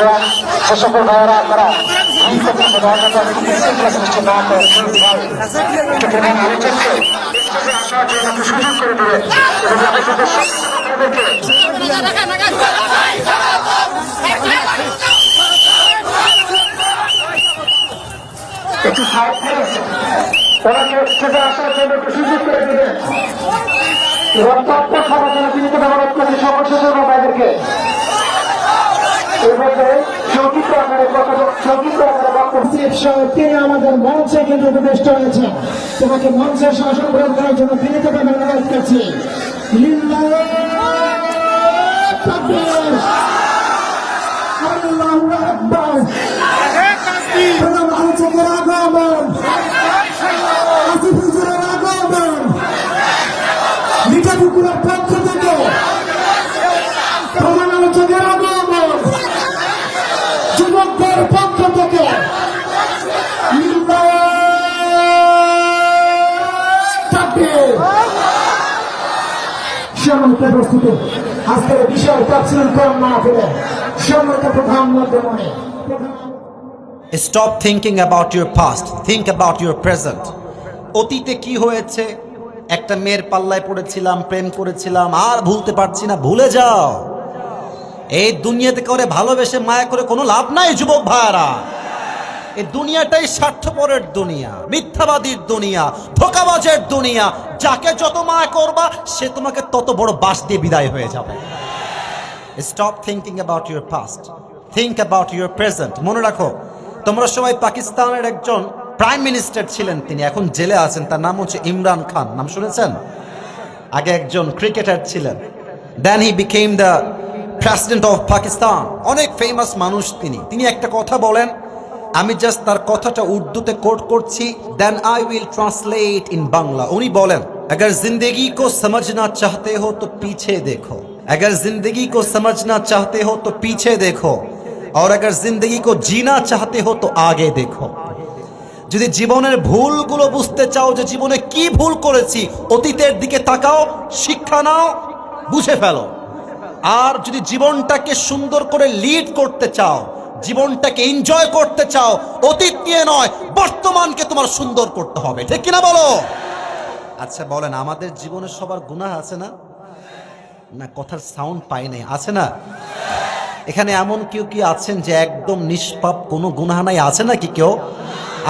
এবং যে সকল ভাইয়েরা আপনারা সৃষ্টি না করে সুযোগ করে দেবে একটু ওনাকে স্টেজে আসার জন্য একটু সুযোগ করে দেবেন এবং তৎপর সবার জন্য তিনি তো ব্যবহার করছে সমস্যা জন্য ভাইদেরকে তিনি আমাদের মঞ্চে কিন্তু উপদেষ্ট হয়েছেন তোমাকে মঞ্চের শাসন গ্রহণ করার জন্য তিনি তো অনুরোধ করছি মিঠাপুকুরের পক্ষ থেকে প্রধান আলোচকের আগমন যুবকদের পক্ষ থেকে সম্মানিত প্রস্তুতি আজকের বিষয় প্রাচীন কম না ফেলে সম্মানিত প্রধানমন্ত্রী মনে Stop thinking about your past. Think about your present. অতীতে কি হয়েছে? একটা মেয়ের পাল্লায় পড়েছিলাম, প্রেম করেছিলাম, আর ভুলতে পারছি না। ভুলে যাও। এই দুনিয়াতে করে ভালোবেসে মায়া করে কোনো লাভ নাই যুবক ভাইরা। এই দুনিয়াটাই স্বার্থপরের দুনিয়া, মিথ্যাবাদীর দুনিয়া, ধোঁকাবাজের দুনিয়া। যাকে যত মায়া করবা সে তোমাকে তত বড় বাঁশ দিয়ে বিদায় হয়ে যাবে। Stop thinking about your past. Think about your present. মনে রাখো, তোমরা সবাই পাকিস্তানের একজন প্রাইম মিনিস্টার ছিলেন, তিনি এখন জেলে আছেন, তার নাম হচ্ছে ইমরান খান। নাম শুনেছেন? আগে একজন ক্রিকেটার ছিলেন। Then he became the president of Pakistan. অনেক ফেমাস মানুষ তিনি একটা কথা বলেন, আমি জাস্ট তার কথাটা উর্দুতে কোট করছি, then I will translate in Bangla. উনি বলেন, अगर जिंदगी को समझना चाहते हो तो पीछे देखो, अगर जिंदगी को समझना चाहते हो तो पीछे देखो, और अगर जिंदगी को जीना चाहते हो तो आगे देखो। যদি জীবনের ভুলগুলো বুঝতে চাও, যে জীবনে কি ভুল করেছি, অতীতের দিকে তাকাও, শিক্ষা নাও, বুঝে ফেলো। আর যদি জীবনটাকে সুন্দর করে লিড করতে চাও, জীবনটাকে এনজয় করতে চাও, অতীত নিয়ে নয়, বর্তমানকে তোমার সুন্দর করতে হবে। ঠিক কিনা বলো? আচ্ছা বলেন, আমাদের জীবনে সবার গুনাহ আছে না? না, কথার সাউন্ড পাই নাই। আছে না? এখানে এমন কেউ কি আছেন যে একদম নিষ্পাপ, কোনো গুনাহ নাই? আছে নাকি কেউ?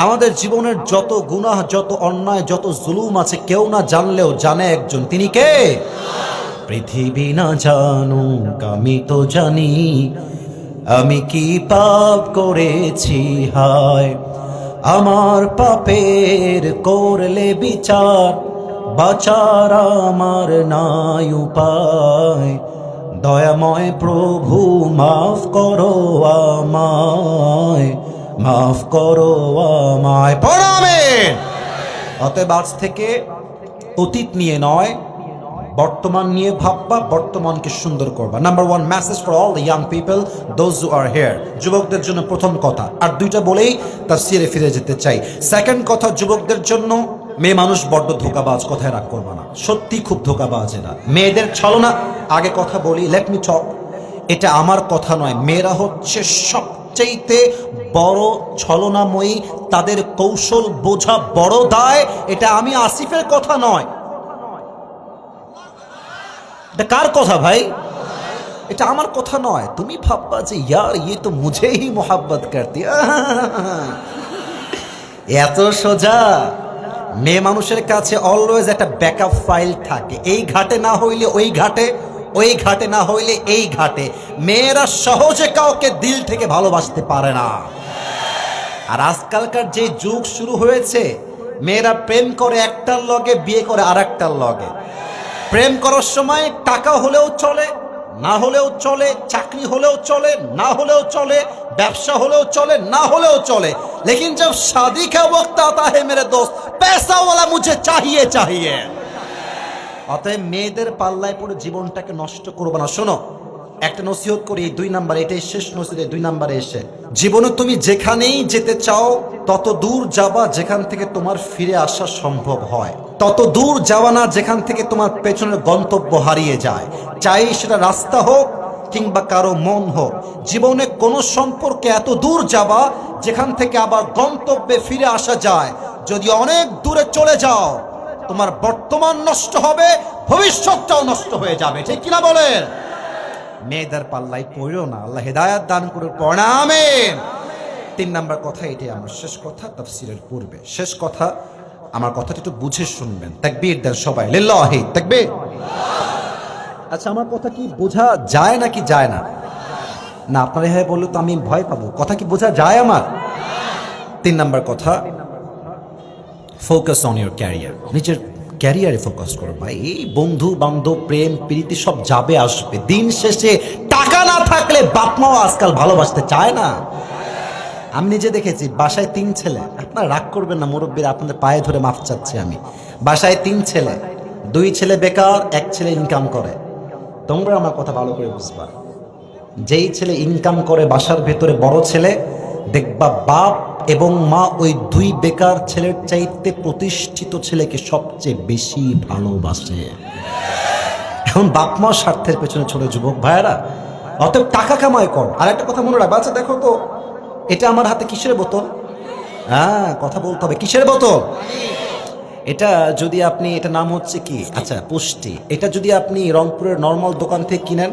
আমাদের জীবনের যত গুনাহ, যত অন্যায়, যত জুলুম আছে, কেউ না জানলেও জানে একজন, তিনি কে? পৃথিবী না জানুক আমি তো জানি, আমি কি পাপ করেছি হায়, আমার পাপের করলে বিচার, বাঁচার আমার নাই উপায়, দয়াময় প্রভু মাফ করো আমায়, মাফ করো আমায়। আমিন। অতএব আজ থেকে অতীত নিয়ে নয়, বর্তমান নিয়ে ভাববা, বর্তমানকে সুন্দর করবা। Number one message for all the young people, those who R here. যুবকদের জন্য প্রথম কথা, আর দুইটা বলেই তাফসিরে ফিরে যেতে চাই। সেকেন্ড কথা, যুবকদের জন্য, মেয়ে মানুষ বড্ড ধোকাবাজ, কথায় রাগ করবা না, সত্যি খুব ধোকাবাজ এরা। মেয়েদের ছলনা, আগে কথা বলি, লেট মি টক, এটা আমার কথা নয়, মেয়েরা হচ্ছে সবচেয়ে বড় ছলনাময়ী, তাদের কৌশল বোঝা বড় দায়। এটা আমি আসিফের কথা নয়, এটা কার কথা ভাই? এটা আমার কথা নয়। তুমি ভাববা যে ইয়ার ইয়ে তো মুঝে হি মোহাব্বত করতি, এত সোজা। মেয়ে মানুষের কাছে অলওয়েজ একটা ব্যাকআপ ফাইল থাকে, এই ঘাটে না হইলে ওই ঘাটে, ওই ঘাটে না হইলে এই ঘাটে। মেয়েরা সহজে কাউকে দিল থেকে ভালোবাসতে পারে না। আর আজকালকার যে যুগ শুরু হয়েছে, মেয়েরা প্রেম করে একটার লগে, বিয়ে করে আর একটার লগে। প্রেম করার সময় টাকা হলেও চলে, না হলেও চলে, চাকরি হলেও চলে, না হলেও চলে, ব্যবসা হলেও চলে, না হলেও চলে, লেকিন জব শাদি কা ওয়াক্ত আতা হে মেরে দোস্ত, पैसा वाला मुझे चाहिए चाहिए। অতএব মেয়েদের পাল্লায় পড়ে জীবনটাকে নষ্ট করবো না। শোনো, একটা নসিহত করি 2 নাম্বার, এটাই শেষ নসিহত 2 নাম্বারে এসে। জীবনে তুমি যেখানেই যেতে চাও তত দূর যাবা যেখান থেকে তোমার ফিরে আসা সম্ভব হয়, তত দূর যাওয়া না যেখান থেকে তোমার পেছনের গন্তব্য হারিয়ে যায়। চাই সেটা রাস্তা হোক কিংবা কারো মন হোক, জীবনে কোনো সম্পর্কে এত দূর যাবা যেখান থেকে আবার গন্তব্যে ফিরে আসা যায়। যদি অনেক দূরে চলে যাও তোমার বর্তমান নষ্ট হবে, ভবিষ্যৎটাও নষ্ট হয়ে যাবে, ঠিক কিনা বলেন? মেয়েদের পাল্লাই পড়ো না, আল্লাহ হেদায়াত দান করুন, পড়া আমিন। 3 নাম্বার কথা, এটাই আমার শেষ কথা তাফসীরের পূর্বে। শেষ কথা, আমার কথাটা একটু বুঝে শুনবেন। তাকবীর দেন সবাই, লিল্লাহি তাকবীর। আচ্ছা, আমার কথা কি বোঝা যায় নাকি যায় না? না, আপনারা হ্যাঁ বললে তো আমি ভয় পাবো। কথা কি বোঝা যায় আমার? 3 নাম্বার কথা, ফোকাস অন ইউর ক্যারিয়ার। নিজের ক্যারিয়ারে ফোকাস করো ভাই। এই বন্ধু বান্ধব প্রেম প্রীতি সব যাবে আসবে, দিন শেষে টাকা না থাকলে বাপ মাও আজকাল ভালোবাসতে চায় না। আমি নিজে দেখেছি, বাসায় 3 ছেলে, আপনারা রাগ করবেন না মুরব্বীরা, আপনাদের পায়ে ধরে মাফ চাচ্ছি আমি। বাসায় 3 ছেলে, 2 ছেলে বেকার, 1 ছেলে ইনকাম করে। তোমরা আমার কথা ভালো করে বুঝবা, যেই ছেলে ইনকাম করে বাসার ভেতরে বড় ছেলে, দেখবা বাপ এবং মা ওই 2 বেকার ছেলের চাইতে প্রতিষ্ঠিত ছেলেকে সবচেয়ে বেশি ভালোবাসে। এখন বাপ মা স্বার্থের পেছনে ছোট যুবক ভাইয়েরা, অতএব টাকা কামাই কর। আর একটা কথা মনে রাখবা, আচ্ছা দেখো তো এটা আমার হাতে কিসের বোতল? হ্যাঁ, কথা বলতে হবে, কিসের বোতল এটা? যদি আপনি, এটা নাম হচ্ছে কি, আচ্ছা পুষ্টি, এটা যদি আপনি রংপুরের নর্মাল দোকান থেকে কিনেন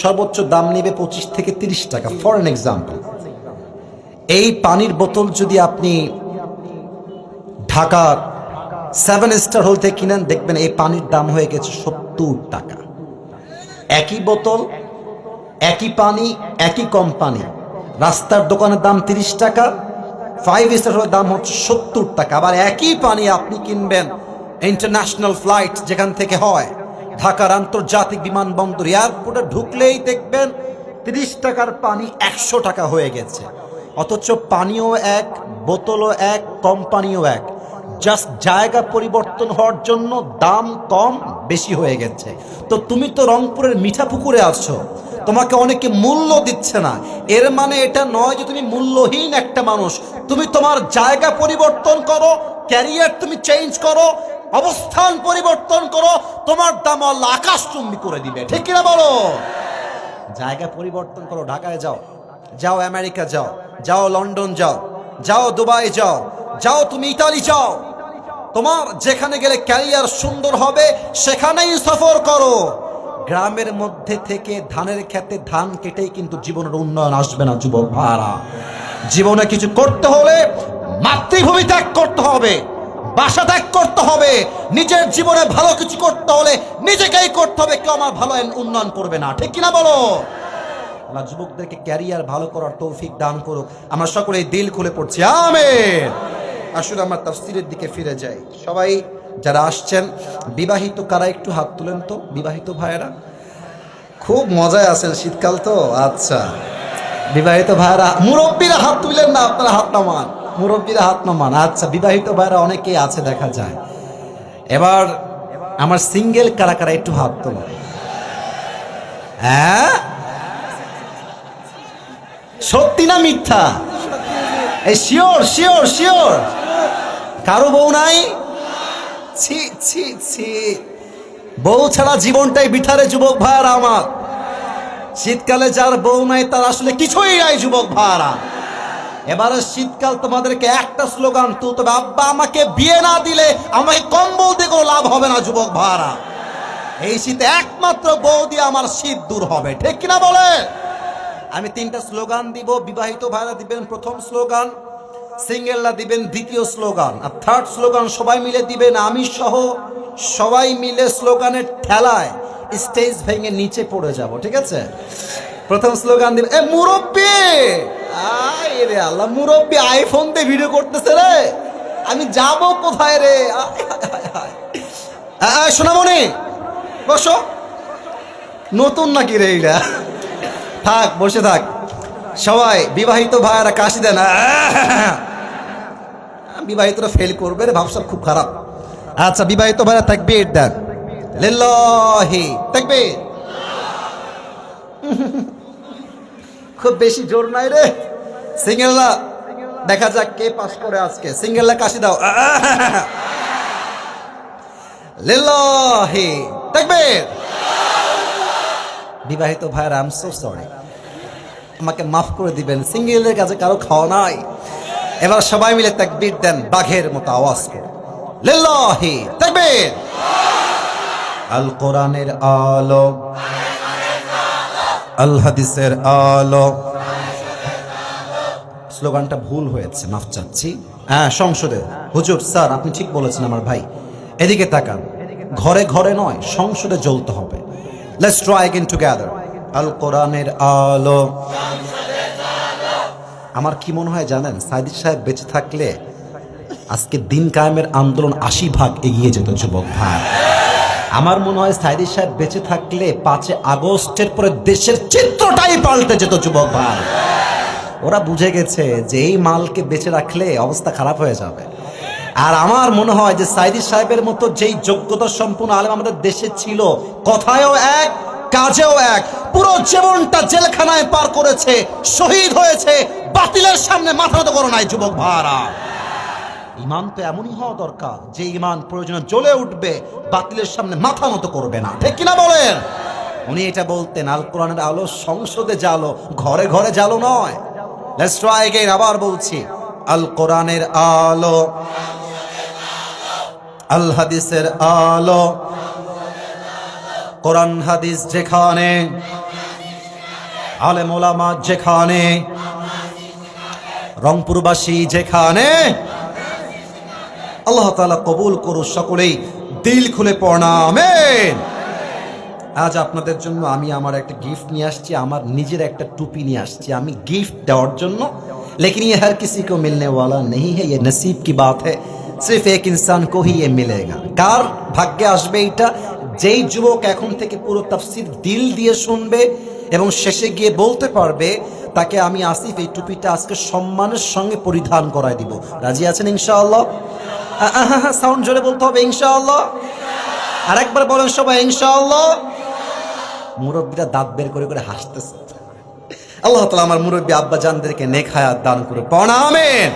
সর্বোচ্চ দাম নেবে 25 থেকে 30 টাকা, ফর এন এক্সাম্পল। এই পানির বোতল যদি আপনি ঢাকার 7 স্টার হোটেল থেকে কিনেন, দেখবেন এই পানির দাম হয়ে গেছে 70 টাকা। একই বোতল, একই পানি, একই কোম্পানি, রাস্তার দোকানের দাম 30 টাকা, 5 স্টার হোটেলের দাম হচ্ছে 70 টাকা। আবার একই পানি আপনি কিনবেন ইন্টারন্যাশনাল ফ্লাইট যেখান থেকে হয়, ঢাকার আন্তর্জাতিক বিমানবন্দর এয়ারপোর্টে ঢুকলেই দেখবেন 30 টাকার পানি 100 টাকা হয়ে গেছে। অথচ পানিও এক, বোতলও এক, কোম্পানিও এক, জাস্ট জায়গা পরিবর্তন হওয়ার জন্য দাম কম বেশি হয়ে গেছে। তো তুমি তো রংপুরের মিঠা পুকুরে আছো, তোমাকে অনেকে মূল্য দিচ্ছে না, এর মানে এটা নয় যে তুমি মূল্যহীন একটা মানুষ। তুমি তোমার জায়গা পরিবর্তন করো, ক্যারিয়ার তুমি চেঞ্জ করো, অবস্থান পরিবর্তন করো, তোমার দাম আল্লাহ আকাশচুম্বী করে দিবে, ঠিক কিনা বলো? জায়গা পরিবর্তন করো, ঢাকায় যাও, যাও আমেরিকা যাও, যাও লন্ডন যাও, যাও দুবাই যাও, যাও তুমি ইতালি যাও, তোমার যেখানে গেলে ক্যারিয়ার সুন্দর হবে সেখানেই সফর করো। গ্রামের মধ্যে থেকে ধানের খেতে ধান কেটেই কিন্তু জীবনের উন্নয়ন আসবে না যুবক ভাইরা। জীবনে কিছু করতে হলে মাতৃভূমি ত্যাগ করতে হবে, বাসা ত্যাগ করতে হবে, নিজের জীবনে ভালো কিছু করতে হলে নিজেকেই করতে হবে, কেউ আমার ভালো উন্নয়ন করবে না, ঠিক কিনা বলো? আল্লাহ যুবকদেরকে ক্যারিয়ার ভালো করার তৌফিক দান করুক। আমরা সকলেই দিল খুলে পড়ছি আমিন। আসলে আমরা তাফসীরের দিকে ফিরে যাই। সবাই যারা আসছেন বিবাহিত কারা একটু হাত তুলেন তো, বিবাহিত ভাইয়েরা। খুব মজায় আছেন, শীতকাল তো। আচ্ছা, বিবাহিত ভাইয়েরা, মুরব্বীরা হাত তুলেন না, আপনারা হাত নামান, মুরব্বীরা হাত নামান। আচ্ছা, বিবাহিত ভাইয়েরা অনেকেই আছে দেখা যায়। এবার আমার সিঙ্গেল কারা কারা একটু হাত তোলেন। হ্যাঁ, সত্যি না মিথ্যা? এই শিওর শিওর শিওর? কারো বউ নাই? ছি ছি ছি, বউ ছাড়া জীবনটাই বিঠারে যুবক ভাইরা আমার। শীতকালে যার বউ নাই তার আসলে কিছুই নাই যুবক ভাইরা। এবারে শীতকাল তোমাদেরকে একটা স্লোগান তুলতে হবে, আব্বা আমাকে বিয়ে না দিলে আমাকে কম্বল দিয়ে কোনো লাভ হবে না যুবক ভাইরা। এই শীতে একমাত্র বউ দিয়ে আমার শীত দূর হবে, ঠিক কিনা বলে? আমি 3টা স্লোগান দিব, বিবাহিত ভাইরা দিবেন প্রথম স্লোগান, সিঙ্গেলরা দিবেন দ্বিতীয় স্লোগান, আর থার্ড স্লোগান সবাই মিলে দিবেন। আমি সহ সবাই মিলে স্লোগানের ঠেলায় স্টেজ ভেঙে নিচে পড়ে যাব, ঠিক আছে? প্রথম স্লোগান দিবেন, এ মুরব্বি, আয় রে আল্লাহ, মুরব্বি আইফোন দিয়ে ভিডিও করতেছে রে, আমি যাব কোথায় রে? সোনামণি বসো, নতুন নাকি রে এইটা? থাক, বসে থাক। সবাই বিবাহিত ভাইয়েরা কাশি দেন। বিবাহিতরা ফেল করবে রে, ভাবসাব খুব খারাপ। আচ্ছা, বিবাহিত ভাইরা তাকবীর দেন, লিল্লাহি তাকবীর। খুব বেশি জোর নাই রে। সিঙ্গেলরা দেখা যাক কে পাস করে আজকে। সিঙ্গেলরা কাশি দাও। লিল্লাহি তাকবীর। বিবাহিত ভাইরা, আই এম সো সরি, আমাকে মাফ করে দিবেন, সিঙ্গেলের কাছে কারো খাওয়া নাই। এবার সবাই মিলে তাকবীর দেন বাঘের মতো আওয়াজ করে। লিল্লাহি তাকবীর। আল কোরআনের আলো, আল হাদিসের আলো। স্লোগানটা ভুল হয়েছে, মাফ চাচ্ছি। হ্যাঁ, সংসদে। হুজুর স্যার আপনি ঠিক বলেছেন আমার ভাই, এদিকে তাকান। ঘরে ঘরে নয়, সংসদে জ্বলতে হবে। Let's try again together. আল কোরআনের আলো। আমার কি মনে হয় জানেন, সাইদি সাহেব বেঁচে থাকলে আজকে দিন কায়েমের আন্দোলন 80% এগিয়ে যেত যুবক ভাই। আমার মনে হয় সাইদি সাহেব বেঁচে থাকলে 5 আগস্টের পরে দেশের চিত্রটাই পাল্টে যেত যুবক ভাই। ওরা বুঝে গেছে যে এই মালকে বেঁচে রাখলে অবস্থা খারাপ হয়ে যাবে। আর আমার মনে হয় যে সাইদি সাহেবের মতো যেই যোগ্যতা সম্পন্ন আলেম আমাদের দেশে ছিল, কথায়ও এক কাজেও এক, পুরো জীবনটা জেলখানায় পার করেছে, শহীদ হয়েছে, বাতিলের সামনে মাথা নত করো নাই যুবক ভাইরা। ইমান তো এমনই হওয়া দরকার যে ইমান প্রয়োজনে জ্বলে উঠবে, বাতিলের সামনে মাথা নত করবে না, ঠিক কিনা বলেন? উনি এটা বলতেন, আল কোরআনের আলো সংসদে জালো, ঘরে ঘরে জালো নয়। Let's try again. আবার বলছি, আল কোরআনের আলো, আল হাদিসের আলো। কোরআন হাদিস যেখানে, আলেম ওলামা যেখানে, রংপুরবাসী যেখানে, আল্লাহ তাআলা কবুল করুন সকলেই দিল খুলে পড়না আমিন। আজ আপনাদের জন্য আমি আমার একটা গিফট নিয়ে আসছি, আমার নিজের একটা টুপি নিয়ে আসছি আমি গিফট দেওয়ার জন্য। लेकिन ये हर किसी को मिलने वाला नहीं है, ये नसीब की बात है, सिर्फ एक इंसान को ही ये मिलेगा। কার ভাগ্যে আসবে এটা? যেই যুবক এখন থেকে পুরো তাফসীর দিল দিয়ে শুনবে এবং শেষে গিয়ে বলতে পারবে, তাকে আমি আসিফ এই টুপিটা আজকে সম্মানের সঙ্গে পরিধান করায় দিব। রাজি আছেন ইনশাআল্লাহ? সাউন্ড জোরে বলতে হবে ইনশাআল্লাহ। আরেকবার বলেন সবাই ইনশাআল্লাহ। মুরব্বীরা দাঁত বের করে করে হাসতেছে। আল্লাহ তাআলা আমার মুরব্বী আব্বা জানদেরকে নেক হায়াত দান করে। পড়া আমিন।